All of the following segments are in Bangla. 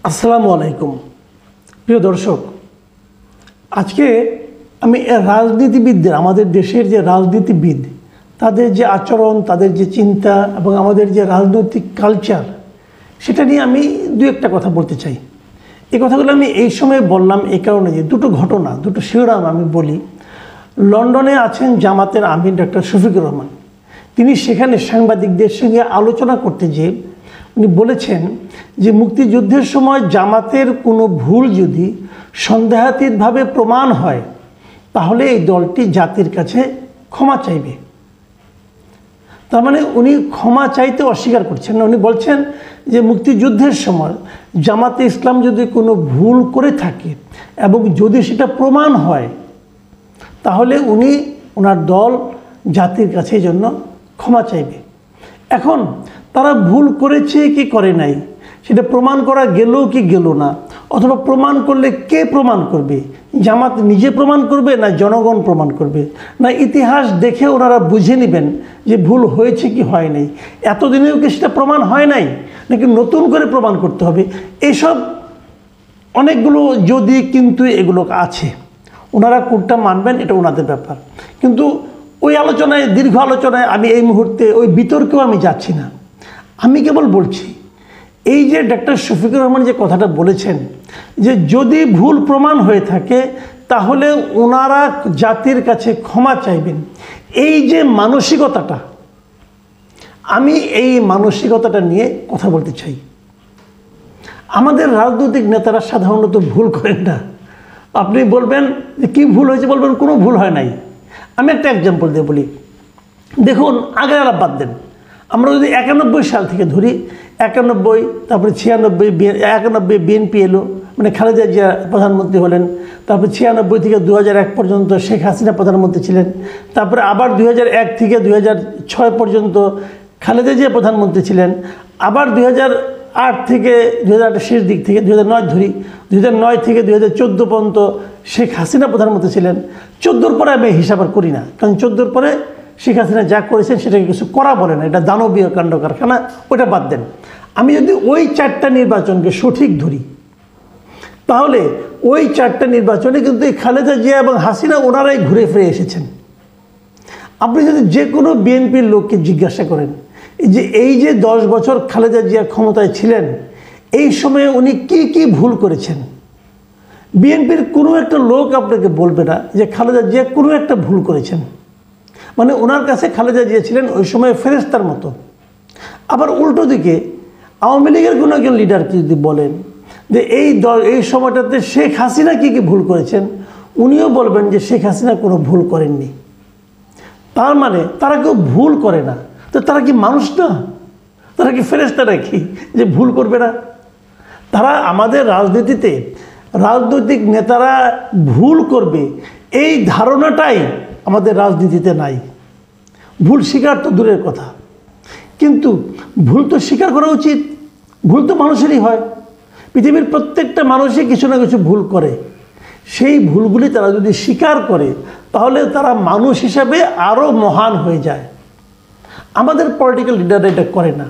আসসালামু আলাইকুম প্রিয় দর্শক, আজকে আমি রাজনীতিবিদদের, আমাদের দেশের যে রাজনীতিবিদ, তাদের যে আচরণ, তাদের যে চিন্তা এবং আমাদের যে রাজনৈতিক কালচার, সেটা নিয়ে আমি দু একটা কথা বলতে চাই। এই কথাগুলো আমি এই সময় বললাম এই কারণে যে দুটো ঘটনা, দুটো শিরোনাম আমি বলি। লন্ডনে আছেন জামাতের আমির ডক্টর শফিকুর রহমান। তিনি সেখানে সাংবাদিকদের সঙ্গে আলোচনা করতে যেয়ে উনি বলেছেন যে মুক্তিযুদ্ধের সময় জামাতের কোনো ভুল যদি সন্দেহাতীতভাবে প্রমাণ হয় তাহলে এই দলটি জাতির কাছে ক্ষমা চাইবে। তার মানে উনি ক্ষমা চাইতে অস্বীকার করছেন না। উনি বলছেন যে মুক্তিযুদ্ধের সময় জামাতে ইসলাম যদি কোনো ভুল করে থাকে এবং যদি সেটা প্রমাণ হয় তাহলে ওনার দল জাতির কাছে জন্য ক্ষমা চাইবে। এখন তারা ভুল করেছে কি করে নাই সেটা প্রমাণ করা গেল কি গেল না, অথবা প্রমাণ করলে কে প্রমাণ করবে? জামাত নিজে প্রমাণ করবে, না জনগণ প্রমাণ করবে, না ইতিহাস দেখে ওনারা বুঝে নেবেন যে ভুল হয়েছে কি হয় নাই? এতদিনেও কি সেটা প্রমাণ হয় নাই, নাকি নতুন করে প্রমাণ করতে হবে? এইসব অনেকগুলো যদি কিন্তু এগুলো আছে। ওনারা কোনটা মানবেন এটা ওনাদের ব্যাপার। কিন্তু ওই আলোচনায়, দীর্ঘ আলোচনায় আমি এই মুহূর্তে ওই বিতর্কেও আমি যাচ্ছি না। আমি কেবল বলছি এই যে ডক্টর শফিকুর রহমান যে কথাটা বলেছেন যে যদি ভুল প্রমাণ হয়ে থাকে তাহলে ওনারা জাতির কাছে ক্ষমা চাইবেন, এই যে মানসিকতাটা, আমি এই মানসিকতাটা নিয়ে কথা বলতে চাই। আমাদের রাজনৈতিক নেতারা সাধারণত ভুল করেন না। আপনি বলবেন যে কী ভুল হয়েছে, বলবেন কোনো ভুল হয় নাই। আমি একটা এক্সাম্পল দিয়ে বলি। দেখুন, আগের আলাপ বাদ দেন, আমরা যদি 91 সাল থেকে ধরি, 91, তারপরে 96, 91 বিএনপি এলো, মানে খালেদা জিয়া প্রধানমন্ত্রী হলেন। তারপরে 96 থেকে 2001 পর্যন্ত শেখ হাসিনা প্রধানমন্ত্রী ছিলেন। তারপরে আবার 2001 থেকে 2006 পর্যন্ত খালেদা জিয়া প্রধানমন্ত্রী ছিলেন। আবার 2008 থেকে 2008 শেষ দিক থেকে 2009 ধরি, 2009 থেকে 2014 পর্যন্ত শেখ হাসিনা প্রধানমন্ত্রী ছিলেন। 14-র পরে আমি হিসাব আর করি না, কারণ 14-র পরে শেখ হাসিনা যা করেছেন সেটাকে কিছু করা বলে না, এটা দানবীয় কাণ্ড কারখানা, ওটা বাদ দেন। আমি যদি ওই 4টা নির্বাচনকে সঠিক ধরি তাহলে ওই 4টা নির্বাচনে কিন্তু এই খালেদা জিয়া এবং হাসিনা ওনারাই ঘুরে ফিরে এসেছেন। আপনি যদি যে কোনো বিএনপির লোককে জিজ্ঞাসা করেন যে এই যে 10 বছর খালেদা জিয়া ক্ষমতায় ছিলেন, এই সময়ে উনি কি কি ভুল করেছেন, বিএনপির কোনো একটা লোক আপনাকে বলবে না যে খালেদা জিয়া কোনো একটা ভুল করেছেন। মানে ওনার কাছে খালেদা জিয়া ছিলেন ওই সময় ফেরেশতার মতো। আবার উল্টো দিকে আওয়ামী লীগের কোনো একজন লিডারকে যদি বলেন যে এই সময়টাতে শেখ হাসিনা কী কী ভুল করেছেন, উনিও বলবেন যে শেখ হাসিনা কোনো ভুল করেননি। তার মানে তারা কেউ ভুল করে না। তো তারা কি মানুষ না? তারা কি ফেরেশতা নাকি যে ভুল করবে না? তারা আমাদের রাজনীতিতে, রাজনৈতিক নেতারা ভুল করবে এই ধারণাটাই আমাদের রাজনীতিতে নাই। ভুল স্বীকার তো দূরের কথা, কিন্তু ভুল তো স্বীকার করা উচিত। ভুল তো মানুষেরই হয়, পৃথিবীর প্রত্যেকটা মানুষই কিছু না কিছু ভুল করে। সেই ভুলগুলি তারা যদি স্বীকার করে তাহলে তারা মানুষ হিসাবে আরও মহান হয়ে যায়। আমাদের পলিটিক্যাল লিডাররা এটা করে না।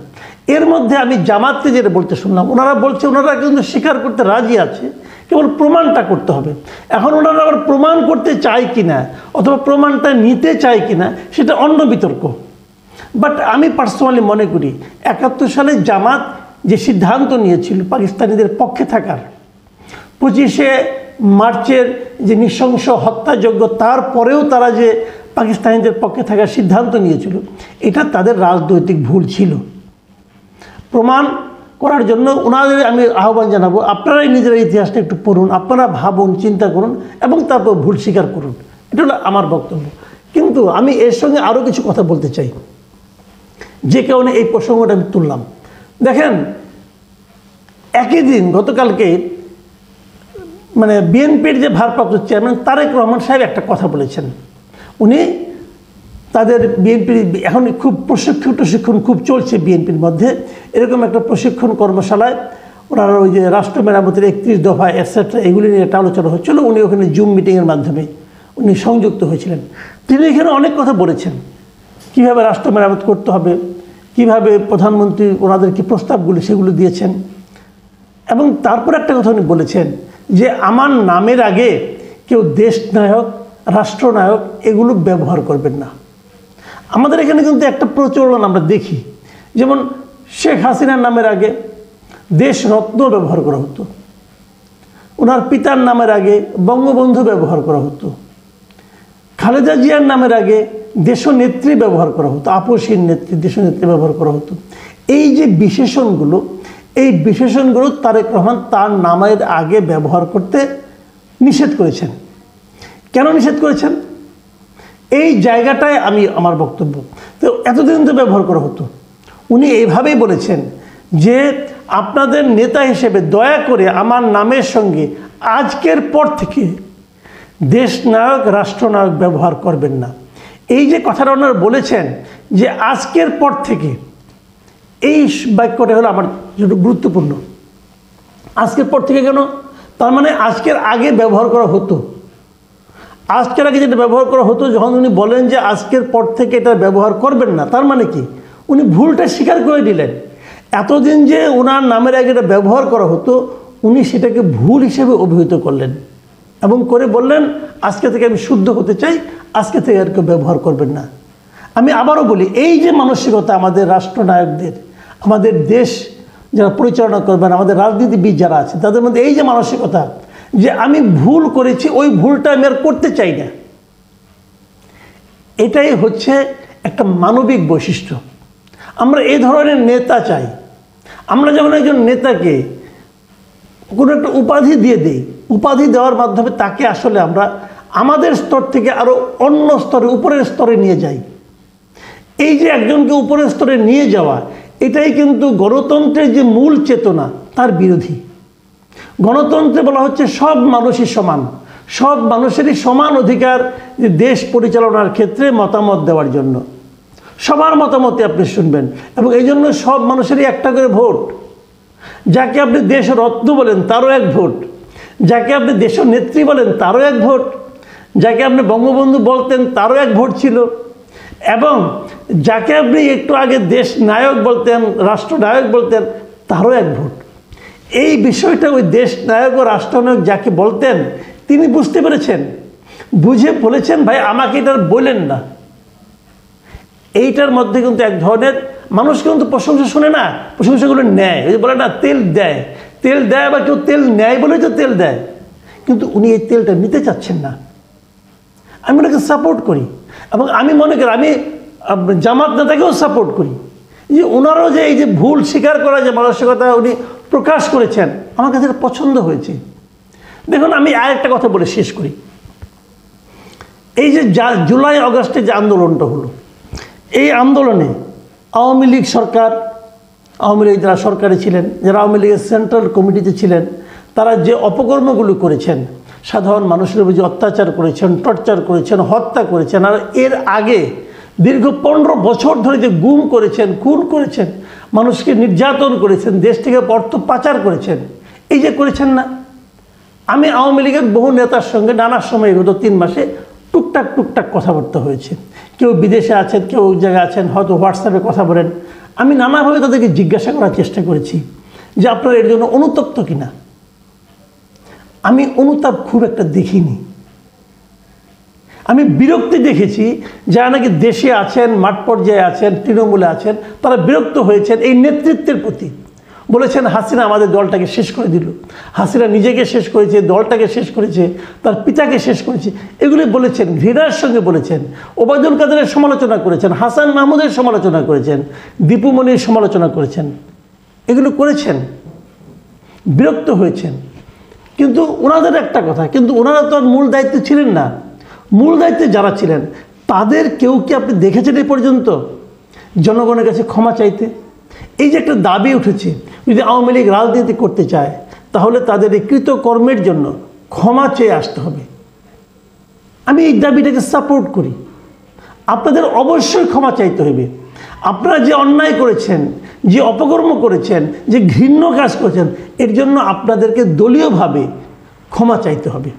এর মধ্যে আমি জামাতকে যেটা বলতে শুনলাম, ওনারা বলছে ওনারা কিন্তু স্বীকার করতে রাজি আছে, কেবল প্রমাণটা করতে হবে। এখন ওনারা আবার প্রমাণ করতে চায় কিনা অথবা প্রমাণটা নিতে চায় কিনা সেটা অন্য বিতর্ক। বাট আমি পার্সোনালি মনে করি 71 সালে জামাত যে সিদ্ধান্ত নিয়েছিল পাকিস্তানিদের পক্ষে থাকার, 25শে মার্চের যে নৃশংস হত্যাযজ্ঞ, তারপরেও তারা যে পাকিস্তানিদের পক্ষে থাকার সিদ্ধান্ত নিয়েছিল, এটা তাদের রাজনৈতিক ভুল ছিল। প্রমাণ করার জন্য ওনাদের আমি আহ্বান জানাবো, আপনারাই নিজেরা ইতিহাসটা একটু পড়ুন, আপনারা ভাবুন, চিন্তা করুন এবং তারপর ভুল স্বীকার করুন। এটা হলো আমার বক্তব্য। কিন্তু আমি এর সঙ্গে আরও কিছু কথা বলতে চাই, যে কারণে এই প্রসঙ্গটা আমি তুললাম। দেখেন, একই দিন গতকালকে মানে বিএনপির যে ভারপ্রাপ্ত চেয়ারম্যান তারেক রহমান সাহেব একটা কথা বলেছেন। উনি তাদের বিএনপির এখন খুব প্রশিক্ষণ খুব চলছে বিএনপির মধ্যে, এরকম একটা প্রশিক্ষণ কর্মশালায় ওনারা ওই যে রাষ্ট্র মেরামতের 31 দফা এটসেট্রা এগুলি নিয়ে একটা আলোচনা হচ্ছিল। উনি ওখানে জুম মিটিংয়ের মাধ্যমে উনি সংযুক্ত হয়েছিলেন। তিনি এখানে অনেক কথা বলেছেন, কীভাবে রাষ্ট্র মেরামত করতে হবে, কিভাবে প্রধানমন্ত্রী ওনাদের কি প্রস্তাবগুলি সেগুলো দিয়েছেন। এবং তারপর একটা কথা উনি বলেছেন যে আমার নামের আগে কেউ দেশনায়ক, রাষ্ট্রনায়ক এগুলো ব্যবহার করবেন না। আমাদের এখানে কিন্তু একটা প্রচলন আমরা দেখি, যেমন শেখ হাসিনার নামের আগে দেশরত্ন ব্যবহার করা হতো, ওনার পিতার নামের আগে বঙ্গবন্ধু ব্যবহার করা হতো, খালেদা জিয়ার নামের আগে দেশনেত্রী ব্যবহার করা হতো, আপসীর নেত্রী, দেশনেত্রী ব্যবহার করা হতো। এই যে বিশেষণগুলো, এই বিশেষণগুলো তারেক রহমান তার নামের আগে ব্যবহার করতে নিষেধ করেছেন। কেন নিষেধ করেছেন? এই জায়গাটায় আমি আমার বক্তব্য, তো এতদিন তো ব্যবহার করা হতো। উনি এইভাবেই বলেছেন যে আপনাদের নেতা হিসেবে দয়া করে আমার নামের সঙ্গে আজকের পর থেকে দেশনায়ক, রাষ্ট্রনায়ক ব্যবহার করবেন না। এই যে কথাটা ওনারা বলেছেন যে আজকের পর থেকে, এই বাক্যটা হলো আমার জন্য গুরুত্বপূর্ণ। আজকের পর থেকে কেন? তার মানে আজকের আগে ব্যবহার করা হতো। আজকের আগে যেটা ব্যবহার করা হতো, যখন উনি বলেন যে আজকের পর থেকে এটা ব্যবহার করবেন না, তার মানে কি? উনি ভুলটা স্বীকার করে দিলেন। এতদিন যে ওনার নামের আগে এটা ব্যবহার করা হতো, উনি সেটাকে ভুল হিসেবে অভিহিত করলেন এবং করে বললেন আজকে থেকে আমি শুদ্ধ হতে চাই, আজকে থেকে আর কেউ ব্যবহার করবেন না। আমি আবারও বলি, এই যে মানসিকতা আমাদের রাষ্ট্রনায়কদের, আমাদের দেশ যারা পরিচালনা করবেন, আমাদের রাজনীতিবিদ যারা আছে, তাদের মধ্যে এই যে মানসিকতা যে আমি ভুল করেছি, ওই ভুলটা আমি আর করতে চাই না, এটাই হচ্ছে একটা মানবিক বৈশিষ্ট্য। আমরা এই ধরনের নেতা চাই। আমরা যখন একজন নেতাকে কোনো একটা উপাধি দিয়ে দিই, উপাধি দেওয়ার মাধ্যমে তাকে আসলে আমরা আমাদের স্তর থেকে আরও অন্য স্তরে, উপরের স্তরে নিয়ে যাই। এই যে একজনকে উপরের স্তরে নিয়ে যাওয়া, এটাই কিন্তু গণতন্ত্রের যে মূল চেতনা তার বিরোধী। গণতন্ত্রে বলা হচ্ছে সব মানুষই সমান, সব মানুষেরই সমান অধিকার যে দেশ পরিচালনার ক্ষেত্রে মতামত দেওয়ার জন্য। সবার মতামতে আপনি শুনবেন এবং এই জন্য সব মানুষেরই একটা করে ভোট। যাকে আপনি দেশরত্ন বলেন তারও এক ভোট, যাকে আপনি দেশনেত্রী বলেন তারও এক ভোট, যাকে আপনি বঙ্গবন্ধু বলতেন তারও এক ভোট ছিল, এবং যাকে আপনি একটু আগে দেশ নায়ক বলতেন, রাষ্ট্রনায়ক বলতেন, তারও এক ভোট। এই বিষয়টা ওই দেশ নায়ক ও রাষ্ট্রনায়ক যাকে বলতেন তিনি বুঝতে পেরেছেন, বুঝে বলেছেন ভাই আমাকে এটা বলেন না। এইটার মধ্যে কিন্তু এক ধরনের মানুষ কিন্তু প্রশংসা শোনে না, প্রশংসাগুলো নেয়। ওই যে বলে না তেল দেয়, তেল দেয় বা কেউ তেল নেয় বলে তো তেল দেয়, কিন্তু উনি এই তেলটা নিতে চাচ্ছেন না। আমি ওনাকে সাপোর্ট করি এবং আমি মনে করি আমি জামাত নেতাকেও সাপোর্ট করি যে ওনারও যে এই যে ভুল স্বীকার করা যে মানসিকতা উনি প্রকাশ করেছেন, আমার কাছে এটা পছন্দ হয়েছে। দেখুন আমি আরেকটা কথা বলে শেষ করি। এই যে জুলাই আগস্টে যে আন্দোলনটা হলো, এই আন্দোলনে আওয়ামী লীগ সরকার, আওয়ামী লীগ যারা সরকারে ছিলেন, যারা আওয়ামী লীগের সেন্ট্রাল কমিটিতে ছিলেন, তারা যে অপকর্মগুলো করেছেন, সাধারণ মানুষের উপর যে অত্যাচার করেছেন, টর্চার করেছেন, হত্যা করেছেন, আর এর আগে দীর্ঘ 15 বছর ধরে যে গুম করেছেন, খুন করেছেন, মানুষকে নির্যাতন করেছেন, দেশ থেকে অর্থ পাচার করেছেন, এই যে করেছেন না। আমি আওয়ামী লীগের বহু নেতার সঙ্গে নানা সময় গত 3 মাসে টুকটাক টুকটাক কথাবার্তা হয়েছে। কেউ বিদেশে আছেন, কেউ ওই জায়গায় আছেন, হয়তো হোয়াটসঅ্যাপে কথা বলেন। আমি নানাভাবে তাদেরকে জিজ্ঞাসা করার চেষ্টা করেছি যে আপনারা এর জন্য অনুতপ্ত কিনা। আমি অনুতাপ খুব একটা দেখিনি। আমি বিরক্তি দেখেছি, যারা নাকি দেশে আছেন, মাঠ পর্যায়ে আছেন, তৃণমূলে আছেন, তারা বিরক্ত হয়েছেন এই নেতৃত্বের প্রতি। বলেছেন হাসিনা আমাদের দলটাকে শেষ করে দিল, হাসিনা নিজেকে শেষ করেছে, দলটাকে শেষ করেছে, তার পিতাকে শেষ করেছে, এগুলি বলেছেন, ঘৃণার সঙ্গে বলেছেন। ওবায়দুল কাদেরের সমালোচনা করেছেন, হাসান মাহমুদের সমালোচনা করেছেন, দীপু মনির সমালোচনা করেছেন, এগুলো করেছেন, বিরক্ত হয়েছেন। কিন্তু ওনাদের একটা কথা, কিন্তু ওনারা তো আর মূল দায়িত্বে ছিলেন না। মূল দায়িত্বে যারা ছিলেন তাদের কেউ কি আপনি দেখেছেন এই পর্যন্ত জনগণের কাছে ক্ষমা চাইতে? এই যে একটা দাবি উঠেছে, যদি আওয়ামী লীগ রাজনীতি করতে চায় তাহলে তাদের এই কৃতকর্মের জন্য ক্ষমা চেয়ে আসতে হবে। আমি এই দাবিটাকে সাপোর্ট করি। আপনাদের অবশ্যই ক্ষমা চাইতে হবে। আপনারা যে অন্যায় করেছেন, যে অপকর্ম করেছেন, যে ঘৃণ্য কাজ করেছেন, এর জন্য আপনাদেরকে দলীয়ভাবে ক্ষমা চাইতে হবে।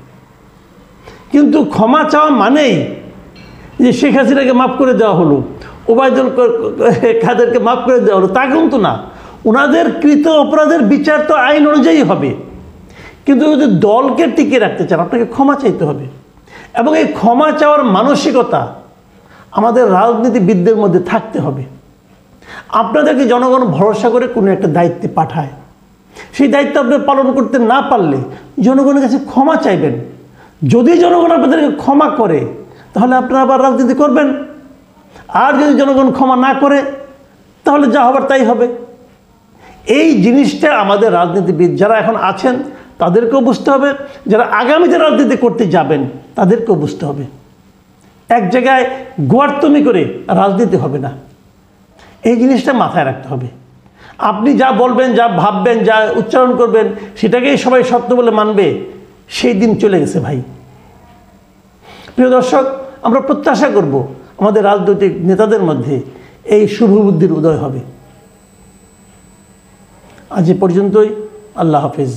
কিন্তু ক্ষমা চাওয়া মানেই যে শেখ হাসিনাকে মাফ করে দেওয়া হলো, ওবায়দুল কাদেরকে মাফ করে দেওয়া হলো, তা কিন্তু না। ওনাদের কৃত অপরাধের বিচার তো আইন অনুযায়ী হবে, কিন্তু যদি দলকে টিকিয়ে রাখতে চান আপনাকে ক্ষমা চাইতে হবে, এবং এই ক্ষমা চাওয়ার মানসিকতা আমাদের রাজনীতিবিদদের মধ্যে থাকতে হবে। আপনাদেরকে জনগণ ভরসা করে কোনো একটা দায়িত্বে পাঠায়, সেই দায়িত্ব আপনি পালন করতে না পারলে জনগণের কাছে ক্ষমা চাইবেন। যদি জনগণ আপনাদেরকে ক্ষমা করে তাহলে আপনারা আবার রাজনীতি করবেন, আর যদি জনগণ ক্ষমা না করে তাহলে যা হবার তাই হবে। এই জিনিসটা আমাদের রাজনীতিবিদ যারা এখন আছেন তাদেরকেও বুঝতে হবে, যারা আগামীতে রাজনীতি করতে যাবেন তাদেরকেও বুঝতে হবে। এক জায়গায় গোয়ার্তমি করে রাজনীতি হবে না, এই জিনিসটা মাথায় রাখতে হবে। আপনি যা বলবেন, যা ভাববেন, যা উচ্চারণ করবেন সেটাকেই সবাই সত্য বলে মানবে, সেই দিন চলে গেছে ভাই। প্রিয় দর্শক, আমরা প্রত্যাশা করব আমাদের রাজনৈতিক নেতাদের মধ্যে এই শুভবুদ্ধির উদয় হবে। আজ এ পর্যন্তই। আল্লাহ হাফেজ।